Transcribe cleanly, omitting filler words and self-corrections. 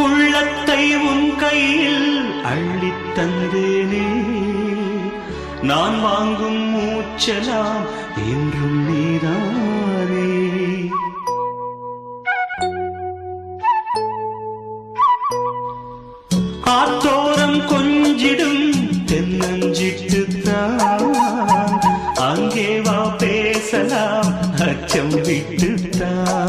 உள்ளத்தை உன் கையில் அள்ளித் தந்தேனே, நான் வாங்கும் மூச்சலாம் என்றும் நீதானே. ஆத்தோரம் கொஞ்சிடும் தென்னஞ்சிட்டுத்தான், அங்கே வா பேசலாம் அச்சம் விட்டுத்தான்.